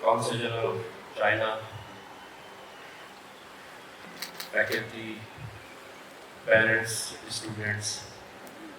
Consul General of China, faculty, parents, students,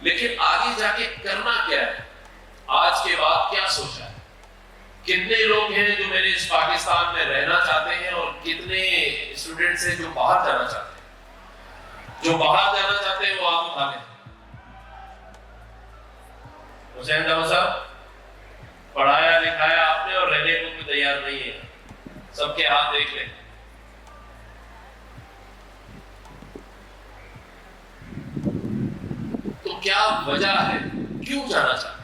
لیکن آگے جا کے کرنا کیا ہے؟ آج کے بعد کیا سوچا ہے؟ کتنے لوگ ہیں جو میرے اس پاکستان میں رہنا چاہتے ہیں اور کتنے اسٹوڈنٹس ہیں جو باہر جانا چاہتے ہیں؟ جو باہر جانا چاہتے ہیں وہ آپ اٹھا لیں۔ حسین داؤد صاحب، پڑھایا لکھایا آپ نے اور رہنے کو بھی تیار نہیں ہے، سب کے ہاتھ دیکھ لیں۔ تو کیا وجہ ہے، کیوں جانا چاہتے ہیں؟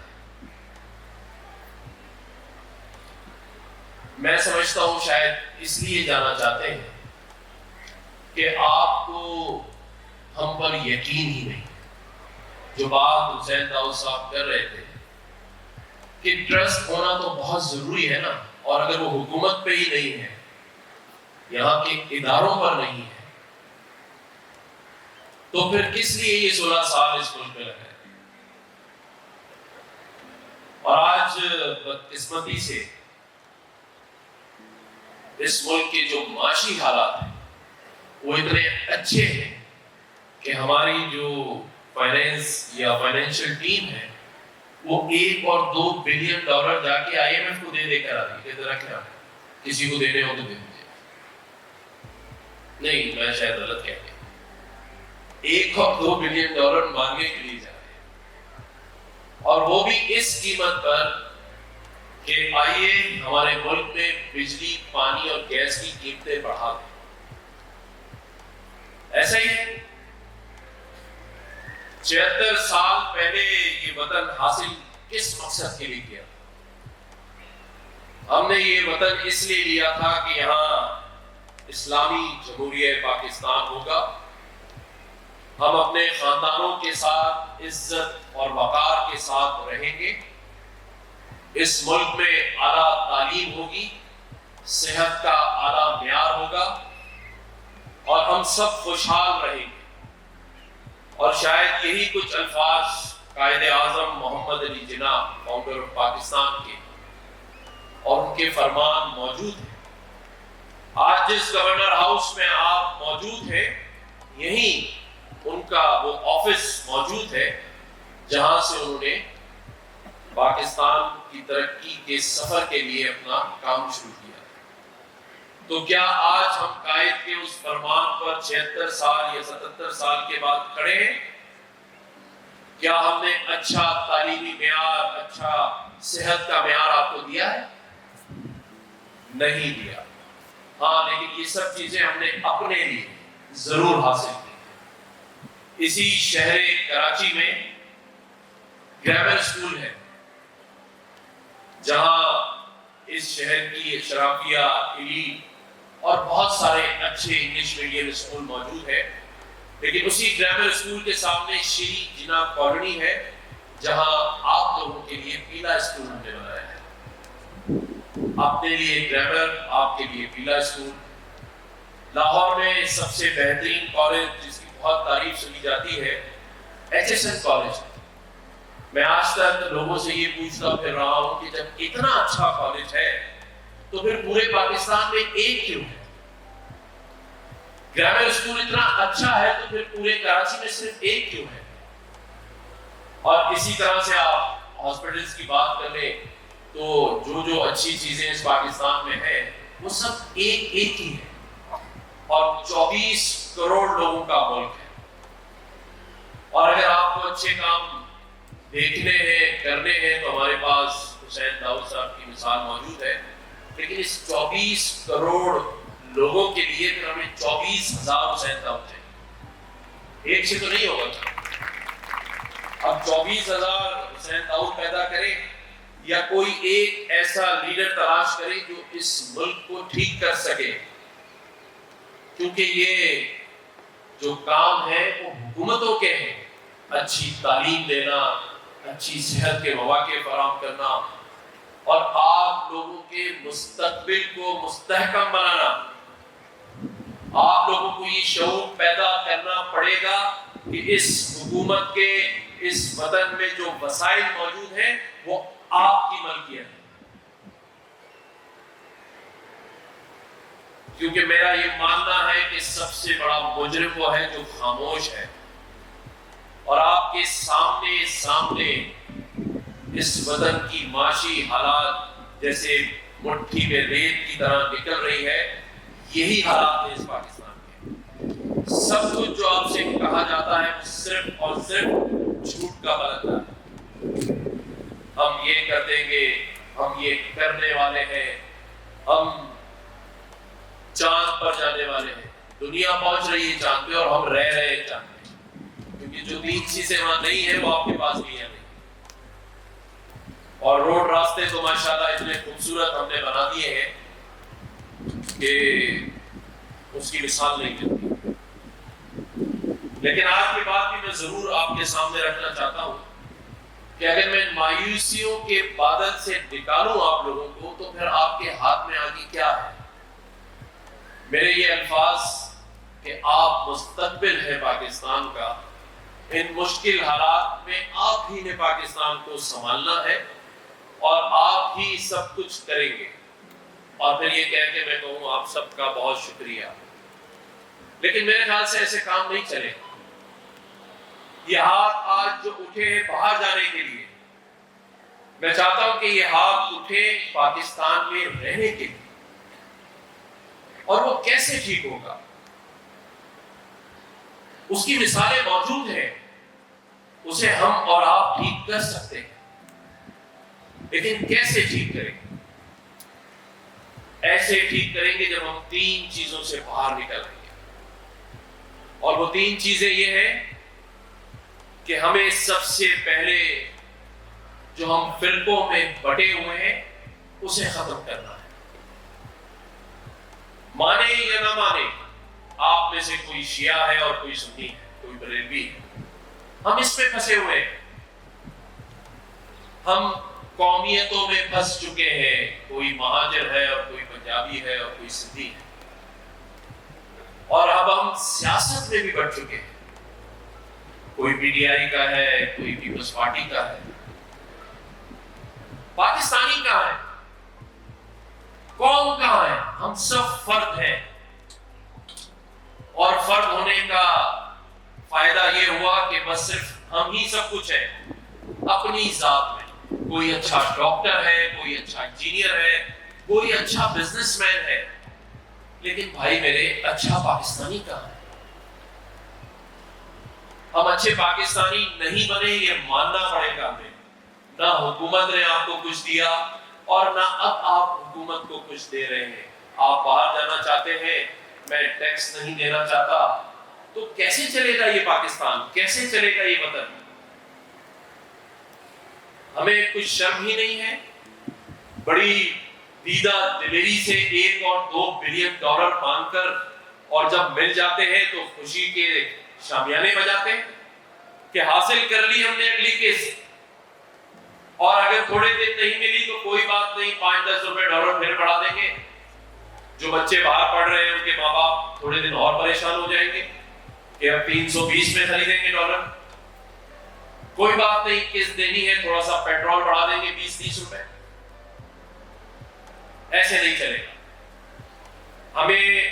میں سمجھتا ہوں شاید اس لیے جانا چاہتے ہیں کہ آپ کو ہم پر یقین ہی نہیں۔ جو بات حسین داؤد صاحب کر رہے تھے کہ ٹرسٹ ہونا تو بہت ضروری ہے نا، اور اگر وہ حکومت پہ ہی نہیں ہے، یہاں کے اداروں پر نہیں ہے، تو پھر کس لیے یہ 16 سال اس ملک میں لگے؟ اور آج بدقسمتی سے اس ملک کے جو معاشی حالات ہیں وہ اتنے اچھے ہیں کہ ہماری جو فائنینس یا فائنینشیل ٹیم ہے وہ 1 اور 2 بلین ڈالر جا کے IMF کو دے کر آتی ہے کہ ذرا کیا کسی کو دینے ہو تو دے مجھے۔ نہیں، میں شاید غلط کہہ گیا، 1 اور 2 بلین ڈالر مانگنے کے لیے جا رہے ہیں، اور وہ بھی اس قیمت پر کہ آئیے ہمارے ملک میں بجلی، پانی اور گیس کی قیمتیں بڑھا دیں۔ ایسا ہی ہے، 76 سال پہلے یہ وطن حاصل کس مقصد کے لیے کیا؟ ہم نے یہ وطن اس لیے لیا تھا کہ یہاں اسلامی جمہوریہ پاکستان ہوگا، ہم اپنے خاندانوں کے ساتھ عزت اور وقار کے ساتھ رہیں گے، اس ملک میں اعلیٰ تعلیم ہوگی، صحت کا اعلیٰ معیار ہوگا، اور ہم سب خوشحال رہیں گے۔ اور شاید یہی کچھ الفاظ قائد اعظم محمد علی جناح، فاؤنڈر آف پاکستان کے، اور ان کے فرمان موجود ہیں۔ آج جس گورنر ہاؤس میں آپ موجود ہیں، یہیں ان کا وہ آفس موجود ہے جہاں سے انہوں نے پاکستان کی ترقی کے سفر کے لیے اپنا کام شروع کیا۔ تو کیا آج ہم قائد کے اس فرمان پر 76 سال یا 77 سال کے بعد کھڑے ہیں؟ کیا ہم نے اچھا تعلیمی معیار، اچھا صحت کا معیار آپ کو دیا ہے؟ نہیں دیا۔ ہاں، لیکن یہ سب چیزیں ہم نے اپنے لیے ضرور حاصل کی۔ اسی شہر کراچی میں گرامر اسکول ہے جہاں اس شہر کی اشرافیہ، ایلیٹ اور بہت سارے اچھے انگلش میڈیم اسکول موجود ہے، لیکن اسی گرامر اسکول کے سامنے شری جناح کالونی ہے جہاں آپ لوگوں کے لیے پیلا اسکول ہم نے بنایا ہے۔ اپنے لیے گرامر، آپ کے لیے پیلا اسکول۔ لاہور میں سب سے بہترین کالج جس کی بہت تعریف سنی جاتی ہے HSN کالج۔ میں آج تک لوگوں سے یہ پوچھتا پھر رہا ہوں کہ جب اتنا اچھا کالج ہے تو پھر پورے پاکستان میں ایک کیوں ہے؟ گرامر اسکول اتنا اچھا ہے تو پھر پورے کراچی میں صرف ایک کیوں ہے؟ اور اسی طرح سے آپ ہاسپٹلز کی بات کر لیں تو جو اچھی چیزیں اس پاکستان میں ہیں وہ سب ایک ہی ہے، اور 24 کروڑ لوگوں کا ملک ہے۔ اور اگر آپ کو اچھے کام دیکھنے ہیں، کرنے ہیں، تو ہمارے پاس حسین داؤد صاحب کی مثال موجود ہے، لیکن اس 24 کروڑ لوگوں کے لیے پھر ہمیں 24,000 حسین داؤد چاہیے۔ ایک سے تو نہیں ہوگا۔ اب 24,000 حسین داؤد پیدا کریں یا کوئی ایک ایسا لیڈر تلاش کریں جو اس ملک کو ٹھیک کر سکے، کیونکہ یہ جو کام ہے وہ حکومتوں کے ہیں، اچھی تعلیم دینا، اچھی صحت کے مواقع فراہم کرنا، اور آپ لوگوں کے مستقبل کو مستحکم بنانا۔ آپ لوگوں کو یہ شعور پیدا کرنا پڑے گا کہ اس حکومت کے، اس وطن میں جو وسائل موجود ہیں وہ آپ کی ملکیت ہے۔ کیونکہ میرا یہ ماننا ہے کہ سب سے بڑا مجرم وہ ہے جو خاموش ہے، اور آپ کے سامنے اس وطن کی معاشی حالات جیسے مٹھی میں ریت کی طرح نکل رہی ہے، یہی حالات ہیں اس پاکستان کے۔ سب کچھ جو آپ سے کہا جاتا ہے وہ صرف اور صرف جھوٹ کا بلندہ ہے۔ ہم یہ کر دیں گے، ہم یہ کرنے والے ہیں، ہم چاند پر جانے والے ہیں، دنیا پہنچ رہی ہے چاند پہ اور ہم رہ رہے ہیں چاند پہ، کیونکہ جو 3 چیزیں وہاں نہیں ہیں وہ آپ کے پاس بھی ہیں نہیں۔ اور روڈ راستے تو ماشاءاللہ اتنے خوبصورت ہم نے بنا دیے ہیں کہ اس کی مثال نہیں ملتی۔ لیکن آج کی بات بھی میں ضرور آپ کے سامنے رکھنا چاہتا ہوں کہ اگر میں مایوسیوں کے بادل سے نکالوں آپ لوگوں کو تو پھر آپ کے ہاتھ میں آگے کیا ہے؟ میرے یہ الفاظ کہ آپ مستقبل ہے پاکستان کا، ان مشکل حالات میں آپ ہی نے پاکستان کو سنبھالنا ہے اور آپ ہی سب کچھ کریں گے۔ اور پھر یہ کہہ کے میں کہوں آپ سب کا بہت شکریہ، لیکن میرے خیال سے ایسے کام نہیں چلے۔ یہ ہاتھ آج جو اٹھے ہیں باہر جانے کے لیے، میں چاہتا ہوں کہ یہ ہاتھ اٹھے پاکستان میں رہنے کے لیے۔ اور وہ کیسے ٹھیک ہوگا؟ اس کی مثالیں موجود ہیں، اسے ہم اور آپ ٹھیک کر سکتے ہیں، لیکن کیسے ٹھیک کریں گے؟ ایسے ٹھیک کریں گے جب ہم 3 چیزوں سے باہر نکل رہے ہیں، اور وہ 3 چیزیں یہ ہیں کہ ہمیں سب سے پہلے جو ہم فرقوں میں بٹے ہوئے ہیں اسے ختم کرنا ہے۔ مانے یا نہ مانے، آپ میں سے کوئی شیعہ ہے اور کوئی سنی ہے، کوئی بریلوی ہے، ہم اس میں پھنسے ہوئے ہیں۔ ہم قومیتوں میں پھنس چکے ہیں، کوئی مہاجر ہے اور کوئی پنجابی ہے اور کوئی سندھی ہے، اور اب ہم سیاست میں بھی بٹ چکے ہیں، کوئی پی ٹی آئی کا ہے، کوئی پیپلز پارٹی کا ہے۔ پاکستانی کہاں ہے؟ قوم کہاں ہے؟ ہم سب فرد ہیں، اور فرد ہونے کا فائدہ یہ ہوا کہ بس صرف ہم ہی سب کچھ ہیں اپنی ذات میں۔ کوئی اچھا ڈاکٹر ہے، کوئی اچھا انجینئر ہے، کوئی اچھا بزنس مین ہے، لیکن بھائی میرے اچھا پاکستانی کہاں ہے؟ ہم اچھے پاکستانی نہیں بنے، یہ ماننا پڑے گا ہمیں۔ نہ حکومت نے آپ کو کچھ دیا اور نہ اب آپ حکومت کو کچھ دے رہے ہیں۔ آپ باہر جانا چاہتے ہیں، میں ٹیکس نہیں دینا چاہتا، تو کیسے چلے گا یہ پاکستان؟ کیسے چلے گا یہ وطن؟ ہمیں کچھ شرم ہی نہیں ہے؟ بڑی دیدہ دلیری سے 1 اور 2 بلین ڈالر مانگ کر، اور جب مل جاتے ہیں تو خوشی کے شامیانے بجاتے ہیں کہ حاصل کر لی ہم نے اگلی کیس، اور اگر تھوڑے دن نہیں ملی تو کوئی بات نہیں، 5-10 روپے ڈالر پھر بڑھا دیں گے۔ جو بچے باہر پڑھ رہے ہیں ان کے ماں باپ تھوڑے دن اور پریشان ہو جائیں گے کہ اب 320 میں خریدیں گے ڈالر۔ کوئی بات نہیں، قسط دینی ہے، تھوڑا سا پیٹرول بڑھا دیں گے 20-30 روپے۔ ایسے نہیں چلے گا۔ ہمیں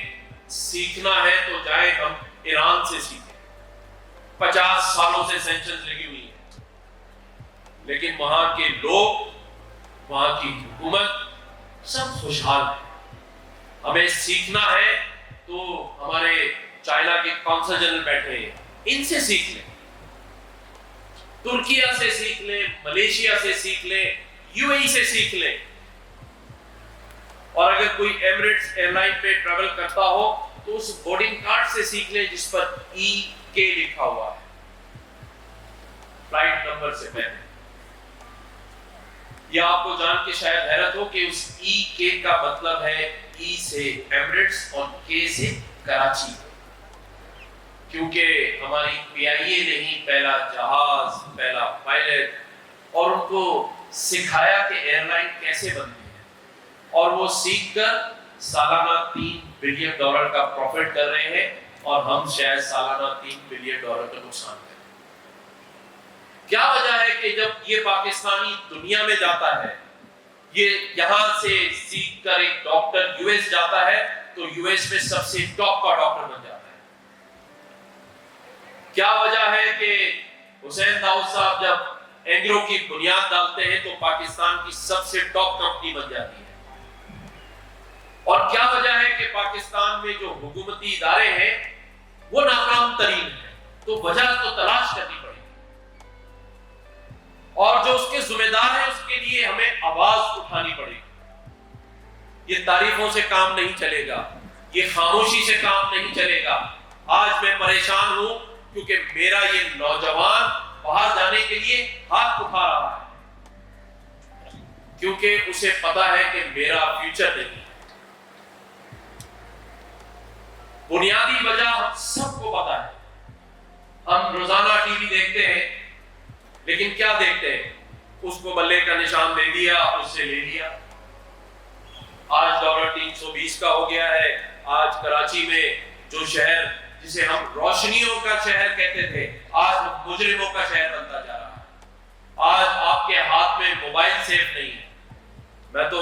سیکھنا ہے تو جائیں ہم ایران سے سیکھیں۔ 50 سالوں سے سینکشنز لگی ہوئی ہیں، لیکن وہاں کے لوگ، وہاں کی حکومت سب خوشحال ہیں۔ ہمیں سیکھنا ہے تو ہمارے چائنا کے کونسل جنرل بیٹھے ہیں، ان سے سیکھ لیں، ترکیہ سے سیکھ لیں، ملیشیا سے سیکھ لیں، یو اے ای سے سیکھ لیں، اور اگر کوئی ایمریٹس ایئر لائن پہ ٹریول کرتا ہو تو اس بورڈنگ کارڈ سے سیکھ لیں جس پر EK لکھا ہوا ہے، فلائٹ نمبر سے پہلے۔ یا آپ کو جان کے شاید حیرت ہو کہ اس EK کا مطلب ہے E سے ایمریٹس اور K سے کراچی، کیونکہ ہماری PIA نے ہی پہلا جہاز، پہلا پائلٹ، اور ان کو سکھایا کہ ایئر لائن کیسے بنتی ہے، اور وہ سیکھ کر سالانہ $3 بلین کا پروفٹ کر رہے ہیں، اور ہم شاید سالانہ $3 بلین کا نقصان کریں۔ کیا وجہ ہے کہ جب یہ پاکستانی دنیا میں جاتا ہے، یہ یہاں سے سیکھ کر ایک ڈاکٹر US جاتا ہے تو US میں سب سے ٹاپ کا ڈاکٹر بن جاتا ہے؟ کیا وجہ ہے کہ حسین داؤد صاحب جب اینگلو کی بنیاد ڈالتے ہیں تو پاکستان کی سب سے ٹاپ کمپنی بن جاتی ہے. اور کیا وجہ ہے کہ پاکستان میں جو حکومتی ادارے ہیں وہ ناکام ترین ہیں؟ تو وجہ تو تلاش کرنی پڑے گی، اور جو اس کے ذمہ دار ہیں اس کے لیے ہمیں آواز اٹھانی پڑے گی. یہ تعریفوں سے کام نہیں چلے گا، یہ خاموشی سے کام نہیں چلے گا. آج میں پریشان ہوں کیونکہ میرا یہ نوجوان باہر جانے کے لیے ہاتھ اٹھا رہا ہے، کیونکہ اسے پتا ہے کہ میرا فیوچر نہیں ہے. بنیادی وجہ ہم سب کو پتا ہے. ہم روزانہ ٹی وی دیکھتے ہیں، لیکن کیا دیکھتے ہیں؟ اس کو بلے کا نشان دے دیا، اس سے لے لیا. آج دورہ 320 کا ہو گیا ہے. آج کراچی میں جو شہر جسے ہم روشنیوں کا شہر کہتے تھے، آج مجرموں کا شہر بنتا جا رہا ہے. آج آپ کے ہاتھ میں موبائل سیف نہیں ہے. میں تو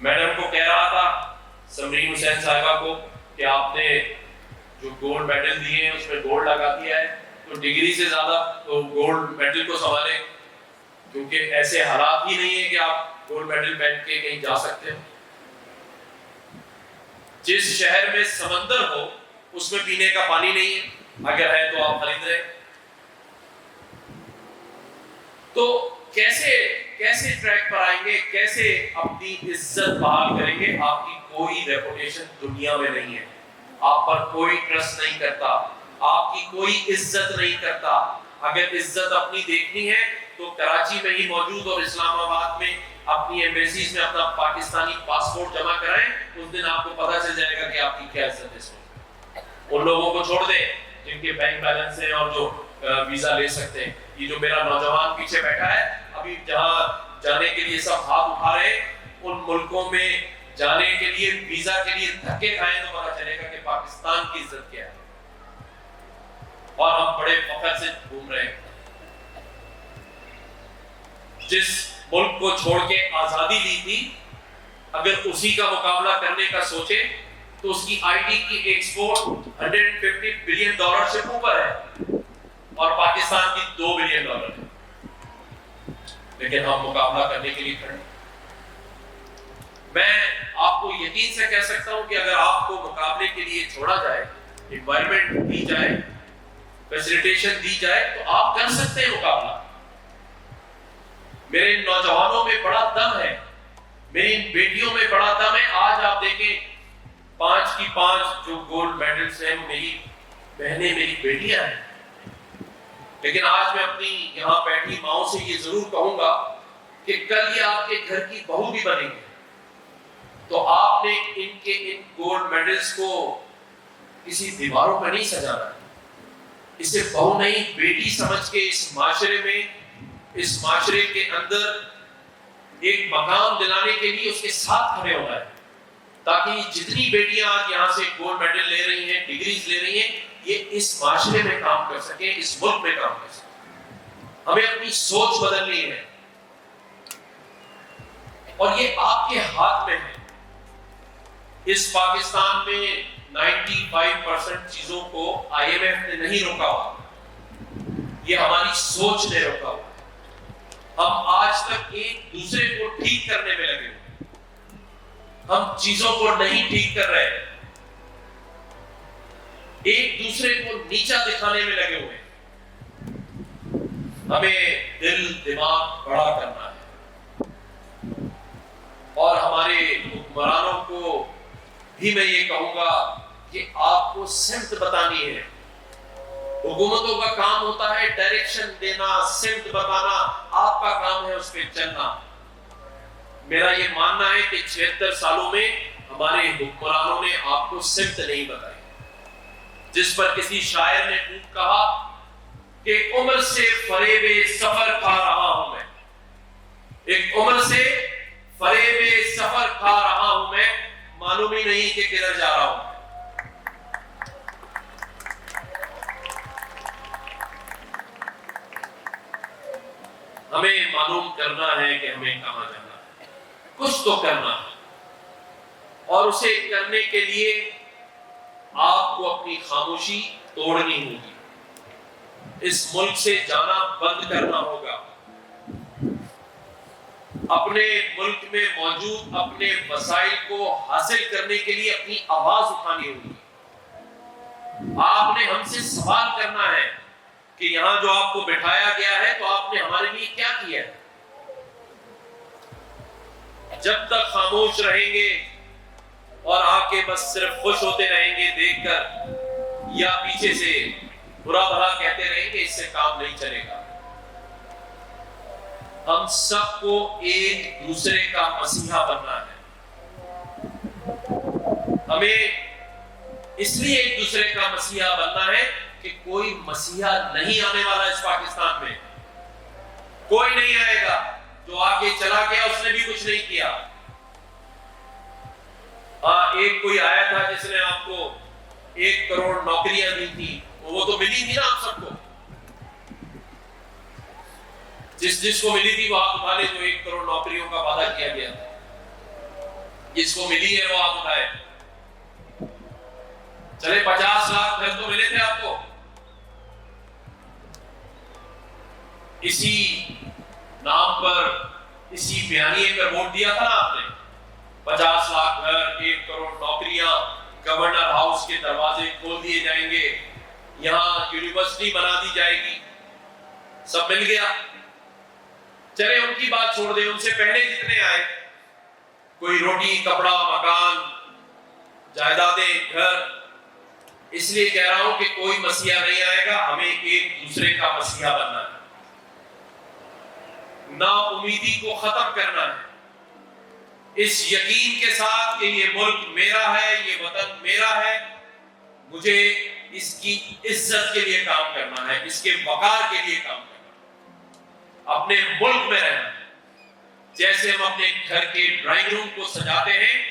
میڈم کو کہہ رہا تھا، سمرین حسین صاحبہ کو، کہ آپ نے جو گولڈ میڈل دیے ہیں اس میں گولڈ لگا دیا ہے، تو ڈگری سے زیادہ تو گولڈ میڈل کو سنبھالیں، کیونکہ ایسے حالات ہی نہیں ہے کہ آپ گولڈ میڈل پہن کے کہیں جا سکتے ہو. جس شہر میں سمندر ہو اس میں پینے کا پانی نہیں ہے، اگر ہے تو آپ خرید رہے. تو کیسے ٹریک پر آئیں گے، کیسے اپنی عزت بحال کریں گے؟ آپ کی کوئی ریپوٹیشن دنیا میں نہیں ہے، آپ پر کوئی ٹرسٹ نہیں کرتا، آپ کی کوئی عزت نہیں کرتا. اگر عزت اپنی دیکھنی ہے تو کراچی میں ہی موجود اور اسلام آباد میں اپنی ایمبیسیز میں اپنا پاکستانی پاسپورٹ جمع کرائیں. اس دن آپ کو پتہ چل جائے گا کہ آپ کی کیا عزت ہے. ان لوگوں کو چھوڑ دیں جن کے بینک بیلنس ہیں اور جو ویزا لے سکتے ہیں. یہ جو میرا نوجوان پیچھے بیٹھا ہے، ابھی جہاں جانے کے لیے سب ہاتھ اٹھا رہے ہیں، ان ملکوں میں جانے کے لیے ویزا کے لیے دھکے کھائیں تو پتہ چلے گا کہ پاکستان کی عزت کیا ہے. اور ہم بڑے فخر سے گھوم رہے ہیں. جس ملک کو چھوڑ کے آزادی لی تھی، اگر اسی کا مقابلہ کرنے کا سوچے تو اس کی آئی ٹی کی ایکسپورٹ $150 بلین سے اوپر ہے اور پاکستان کی $2 بلین ہے. لیکن ہم مقابلہ کرنے کے لیے کھڑے. میں آپ کو یقین سے کہہ سکتا ہوں کہ اگر آپ کو مقابلے کے لیے چھوڑا جائے، انوائرمنٹ دی جائے، فیسیلیٹیشن دی جائے، تو آپ کر سکتے ہیں مقابلہ. میرے نوجوانوں میں بڑا دم ہے، میری بیٹیوں میں بڑا دم ہے. آج آپ دیکھیں 5 کی 5 جو گولڈ میڈلز ہیں میری بہنیں، میری بیٹیاں ہیں. لیکن آج میں اپنی یہاں بیٹھی ماؤں سے یہ ضرور کہوں گا کہ کل یہ آپ کے گھر کی بہو بھی بنیں گے، تو آپ نے ان گولڈ میڈلز کو کسی دیواروں پر نہیں سجانا. اسے بہو نہیں، بیٹی سمجھ کے اس معاشرے میں، اس معاشرے کے اندر ایک مقام دلانے کے لیے اس کے ساتھ کھڑے ہونا ہے، تاکہ جتنی بیٹیاں آج یہاں سے گولڈ میڈل لے رہی ہیں، ڈگریز لے رہی ہیں، یہ اس معاشرے میں کام کر سکیں، اس ملک میں کام کر سکیں. ہمیں اپنی سوچ بدلنی ہے اور یہ آپ کے ہاتھ میں ہے. اس پاکستان میں 95% چیزوں کو IMF نے نہیں روکا ہوا، یہ ہماری سوچ نے روکا ہوا. ہم آج تک ایک دوسرے کو ٹھیک کرنے میں لگے ہوئے، ہم چیزوں کو نہیں ٹھیک کر رہے، ایک دوسرے کو نیچا دکھانے میں لگے ہوئے. ہمیں دل دماغ بڑا کرنا ہے اور ہمارے حکمرانوں کو بھی میں یہ کہوں گا کہ آپ کو سمت بتانی ہے. حکومتوں کا کام ہوتا ہے ڈائریکشن دینا، سمت بتانا، آپ کا کام ہے اس پہ چلنا. میرا یہ ماننا ہے کہ 76 سالوں میں ہمارے حکمرانوں نے آپ کو سمت نہیں بتائی. جس پر کسی شاعر نے خوب کہا کہ عمر سے فریب سفر کھا رہا ہوں میں، ایک عمر سے فریب سفر کھا رہا ہوں میں، معلوم ہی نہیں کہ کدھر جا رہا ہوں. ہمیں معلوم کرنا ہے کہ ہمیں کہاں جانا ہے، کچھ تو کرنا ہے، اور اسے کرنے کے لیے آپ کو اپنی خاموشی توڑنی ہوگی. اس ملک سے جانا بند کرنا ہوگا. اپنے ملک میں موجود اپنے وسائل کو حاصل کرنے کے لیے اپنی آواز اٹھانی ہوگی. آپ نے ہم سے سوال کرنا ہے کہ یہاں جو آپ کو بٹھایا گیا ہے تو آپ نے ہمارے لیے کیا کیا ہے. جب تک خاموش رہیں گے اور آ کے بس صرف خوش ہوتے رہیں گے دیکھ کر یا پیچھے سے برا بھلا کہتے رہیں گے، اس سے کام نہیں چلے گا. ہم سب کو ایک دوسرے کا مسیحا بننا ہے. ہمیں اس لیے ایک دوسرے کا مسیحا بننا ہے کہ کوئی مسیحا نہیں آنے والا اس پاکستان میں. کوئی نہیں آئے گا. جو آگے چلا گیا اس نے بھی کچھ نہیں کیا. ایک کوئی آیا تھا جس نے آپ کو 1 کروڑ نوکریاں دی تھی، وہ تو ملی تھی نا آپ سب کو. جس کو ملی تھی وہ ہاتھ اٹھا لے، جو 1 کروڑ نوکریوں کا وعدہ کیا گیا تھا. جس کو ملی ہے وہ ہاتھ اٹھائے. چلے 50 لاکھ گھر تو ملے تھے آپ کو. اسی نام پر، اسی بیانیے پر ووٹ دیا تھا نا آپ نے. 50 لاکھ گھر، 1 کروڑ نوکریاں، گورنر ہاؤس کے دروازے کھول دیے جائیں گے، یہاں یونیورسٹی بنا دی جائے گی. سب مل گیا. چلے ان کی بات چھوڑ دیں. ان سے پہلے جتنے آئے، کوئی روٹی، کپڑا، مکان، جائیدادیں، گھر. اس لیے کہہ رہا ہوں کہ کوئی مسیحا نہیں آئے گا. ہمیں ایک دوسرے کا مسیحا بننا ہے. نا امیدی کو ختم کرنا ہے. اس یقین کے ساتھ کہ یہ ملک میرا ہے، یہ وطن میرا ہے، مجھے اس کی عزت کے لیے کام کرنا ہے، اس کے وقار کے لیے کام کرنا ہے، اپنے ملک میں رہنا ہے. جیسے ہم اپنے گھر کے ڈرائنگ روم کو سجاتے ہیں،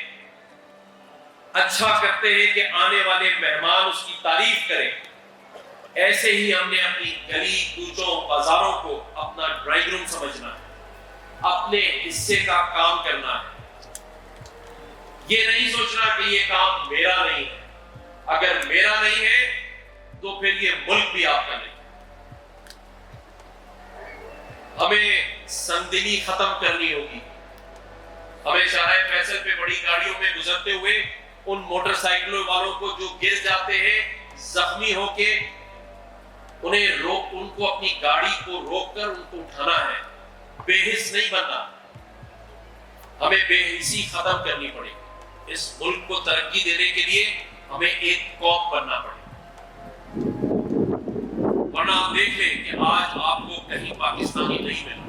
اچھا کرتے ہیں کہ آنے والے مہمان اس کی تعریف کریں، ایسے ہی ہم نے اپنی گلی کوچوں بازاروں کو اپنا ڈرائنگ روم سمجھنا ہے، اپنے حصے کا کام کرنا ہے. یہ نہیں سوچنا کہ یہ کام میرا نہیں ہے. اگر میرا نہیں ہے تو پھر یہ ملک بھی آپ کا نہیں. ہمیں سنگدلی ختم کرنی ہوگی. ہمیں شاہراہ فیصل پہ بڑی گاڑیوں میں گزرتے ہوئے ان موٹر سائیکلوں والوں کو جو گر جاتے ہیں زخمی ہو کے، ان کو اپنی گاڑی کو روک کر ان کو اٹھانا ہے. بے حس نہیں بننا. ہمیں بے حسی ختم کرنی پڑے گی. اس ملک کو ترقی دینے کے لیے ہمیں ایک قوم بننا پڑے گا. ورنہ آپ دیکھ لیں کہ آج آپ کو کہیں پاکستانی نہیں مل رہا.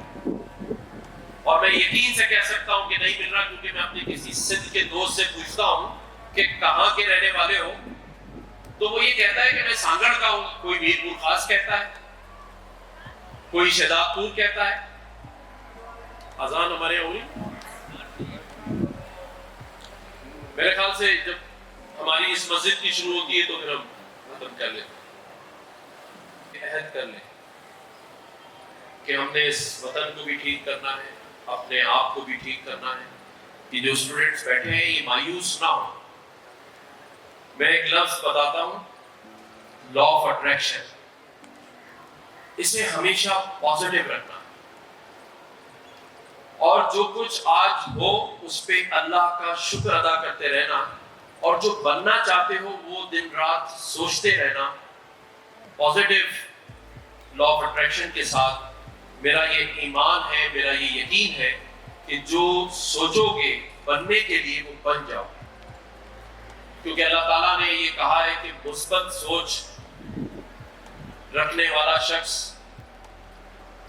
اور میں یقین سے کہہ سکتا ہوں کہ نہیں مل رہا، کیونکہ میں اپنے کسی سندھ کے دوست سے پوچھتا ہوں کہ کہاں کے رہنے والے ہو، تو وہ یہ کہتا ہے کہ میں سانگڑ کا ہوں. کوئی میر پور خاص کہتا ہے، کوئی شہزاد پور کہتا ہے. اذان ہمارے یہاں ہوئی. میرے خیال سے جب ہماری اس مسجد کی شروع ہوتی ہے تو پھر ہم ختم کر لیں، عہد کر لیں کہ ہم نے اس وطن کو بھی ٹھیک کرنا ہے، اپنے آپ کو بھی ٹھیک کرنا ہے. کہ جو اسٹوڈنٹس بیٹھے ہیں یہ مایوس نہ ہو. میں ایک لفظ بتاتا ہوں، لا آف اٹریکشن. اسے ہمیشہ پازیٹیو رکھنا اور جو کچھ آج ہو اس پہ اللہ کا شکر ادا کرتے رہنا، اور جو بننا چاہتے ہو وہ دن رات سوچتے رہنا. پازیٹیو لا آف اٹریکشن کے ساتھ میرا یہ ایمان ہے، میرا یہ یقین ہے کہ جو سوچو گے بننے کے لیے وہ بن جاؤ. کیونکہ اللہ تعالیٰ نے یہ کہا ہے کہ مثبت سوچ رکھنے والا شخص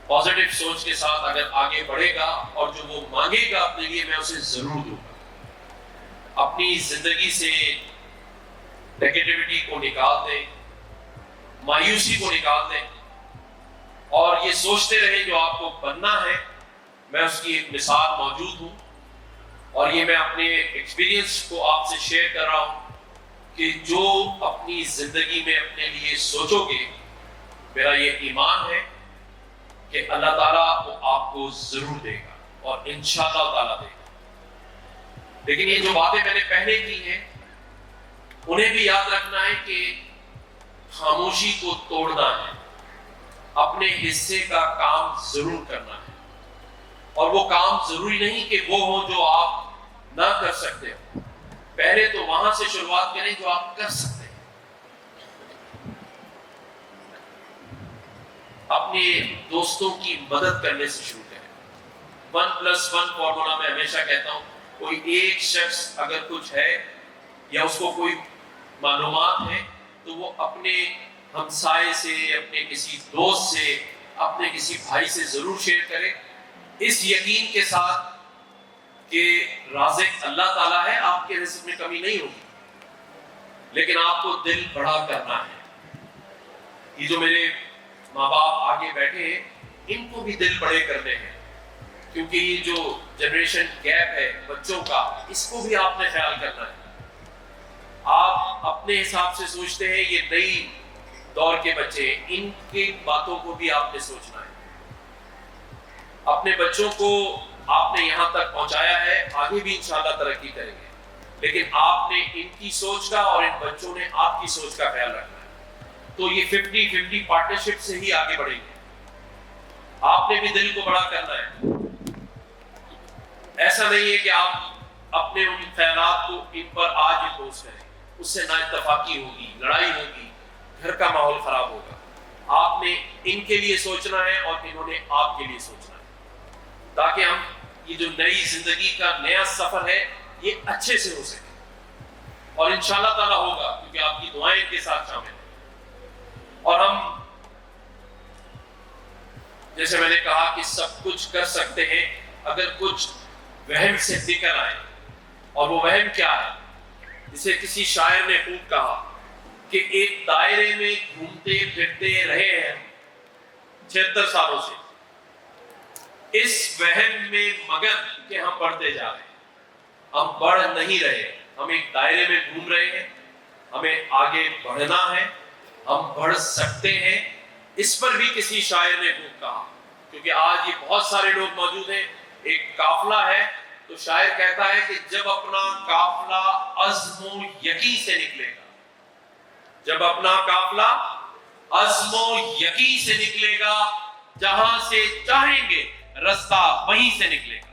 پازیٹیو سوچ کے ساتھ اگر آگے بڑھے گا اور جو وہ مانگے گا اپنے لیے میں اسے ضرور دوں گا. اپنی زندگی سے نیگیٹیوٹی کو نکال دیں، مایوسی کو نکال دیں اور یہ سوچتے رہیں جو آپ کو بننا ہے. میں اس کی ایک مثال موجود ہوں اور یہ میں اپنے ایکسپیرینس کو آپ سے شیئر کر رہا ہوں کہ جو اپنی زندگی میں اپنے لیے سوچو گے، میرا یہ ایمان ہے کہ اللہ تعالیٰ وہ آپ کو ضرور دے گا اور انشاءاللہ تعالیٰ دے گا. لیکن یہ جو باتیں میں نے پہلے کی ہیں انہیں بھی یاد رکھنا ہے کہ خاموشی کو توڑنا ہے. اپنے حصے کا کام ضرور کرنا ہے، اور وہ کام ضروری نہیں کہ وہ ہو جو آپ نہ کر سکتے ہو، پہلے تو وہاں سے شروعات کریں جو آپ کر سکتے ہیں۔ اپنے دوستوں کی مدد کرنے سے شروع کریں۔ 1+1 فارمولا میں ہمیشہ کہتا ہوں، کوئی ایک شخص اگر کچھ ہے یا اس کو کوئی معلومات ہے تو وہ اپنے ہمسائے سے، اپنے کسی دوست سے، اپنے کسی بھائی سے ضرور شیئر کرے، اس یقین کے ساتھ کہ رازق اللہ تعالیٰ ہے، آپ کے رزق میں کمی نہیں ہوگی، لیکن آپ کو دل بڑا کرنا ہے۔ یہ جو میرے ماں باپ آگے بیٹھے ہیں، ان کو بھی دل بڑے کرنے ہیں، کیونکہ یہ جو جنریشن گیپ ہے بچوں کا، اس کو بھی آپ نے خیال کرنا ہے۔ آپ اپنے حساب سے سوچتے ہیں، یہ نئی دور کے بچے، ان کی باتوں کو بھی آپ نے سوچنا ہے۔ اپنے بچوں کو آپ نے یہاں تک پہنچایا ہے، آگے بھی انشاءاللہ ترقی کریں گے، لیکن آپ نے ان کی سوچ کا اور ان بچوں نے آپ کی سوچ کا خیال رکھنا ہے۔ تو یہ 50-50 پارٹنرشپ سے ہی آگے بڑھیں گے۔ آپ نے بھی دل کو بڑا کرنا ہے۔ ایسا نہیں ہے کہ آپ اپنے ان خیالات کو ان پر آج امپوز کریں، اس سے نا اتفاقی ہوگی، لڑائی ہوگی، گھر کا ماحول خراب ہوگا۔ آپ نے ان کے لیے سوچنا ہے اور انہوں نے آپ کے لیے سوچنا ہے، تاکہ ہم یہ جو نئی زندگی کا نیا سفر ہے یہ اچھے سے ہو سکے، اور انشاءاللہ تعالیٰ ہوگا، کیونکہ آپ کی دعائیں ان کے ساتھ شامل ہیں۔ اور ہم جیسے میں نے کہا کہ سب کچھ کر سکتے ہیں اگر کچھ وہم سے نکل آئے، اور وہ وہم کیا ہے؟ جسے کسی شاعر نے خوب کہا کہ ایک دائرے میں گھومتے پھرتے رہے ہیں 76 سالوں سے، اس وہم میں مگن کہ ہم بڑھتے جا رہے ہیں۔ ہم بڑھ نہیں رہے، ہم ایک دائرے میں گھوم رہے ہیں، ہمیں آگے بڑھنا ہے، ہم بڑھ سکتے ہیں۔ اس پر بھی کسی شاعر نے خوب کہا، کیونکہ آج یہ بہت سارے لوگ موجود ہیں، ایک قافلہ ہے، تو شاعر کہتا ہے کہ جب اپنا قافلہ عزم و یقین سے نکلے گا، جب اپنا قافلہ عزم و یقین سے نکلے گا، جہاں سے چاہیں گے رستہ وہیں سے نکلے گا۔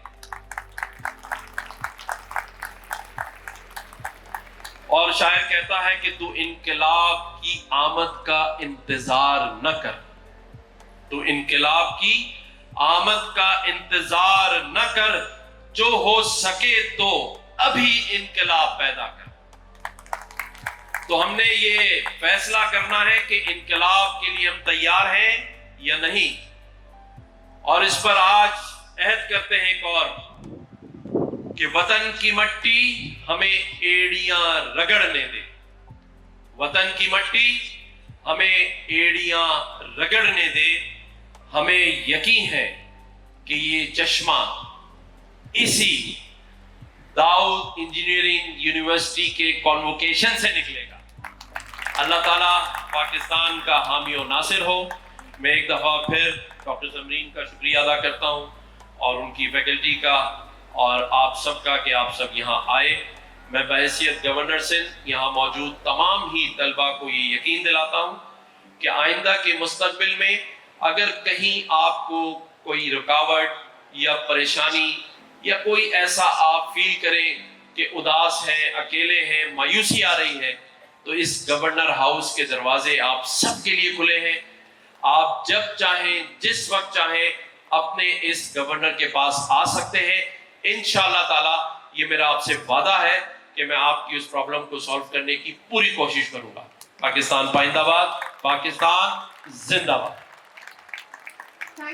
اور شاعر کہتا ہے کہ تو انقلاب کی آمد کا انتظار نہ کر، تو انقلاب کی آمد کا انتظار نہ کر، جو ہو سکے تو ابھی انقلاب پیدا کر۔ تو ہم نے یہ فیصلہ کرنا ہے کہ انقلاب کے لیے ہم تیار ہیں یا نہیں، اور اس پر آج عہد کرتے ہیں ایک اور، کہ وطن کی مٹی ہمیں ایڑیاں رگڑنے دے، وطن کی مٹی ہمیں ایڑیاں رگڑنے دے۔ ہمیں یقین ہے کہ یہ چشمہ اسی داؤد انجینئرنگ یونیورسٹی کے کانووکیشن سے نکلے گا۔ اللہ تعالیٰ پاکستان کا حامی و ناصر ہو۔ میں ایک دفعہ پھر ڈاکٹر سمرین کا شکریہ ادا کرتا ہوں، اور ان کی فیکلٹی کا، اور آپ سب کا کہ آپ سب یہاں آئے۔ میں بحیثیت گورنر سندھ یہاں موجود تمام ہی طلبہ کو یہ یقین دلاتا ہوں کہ آئندہ کے مستقبل میں اگر کہیں آپ کو کوئی رکاوٹ یا پریشانی یا کوئی ایسا آپ فیل کریں کہ اداس ہیں، اکیلے ہیں، مایوسی آ رہی ہے، تو اس گورنر ہاؤس کے دروازے آپ سب کے لیے کھلے ہیں۔ آپ جب چاہیں، جس وقت چاہیں، اپنے اس گورنر کے پاس آ سکتے ہیں۔ انشاءاللہ تعالیٰ یہ میرا آپ سے وعدہ ہے کہ میں آپ کی اس پرابلم کو سالو کرنے کی پوری کوشش کروں گا۔ پاکستان پائندہ باد، پاکستان زندہ باد۔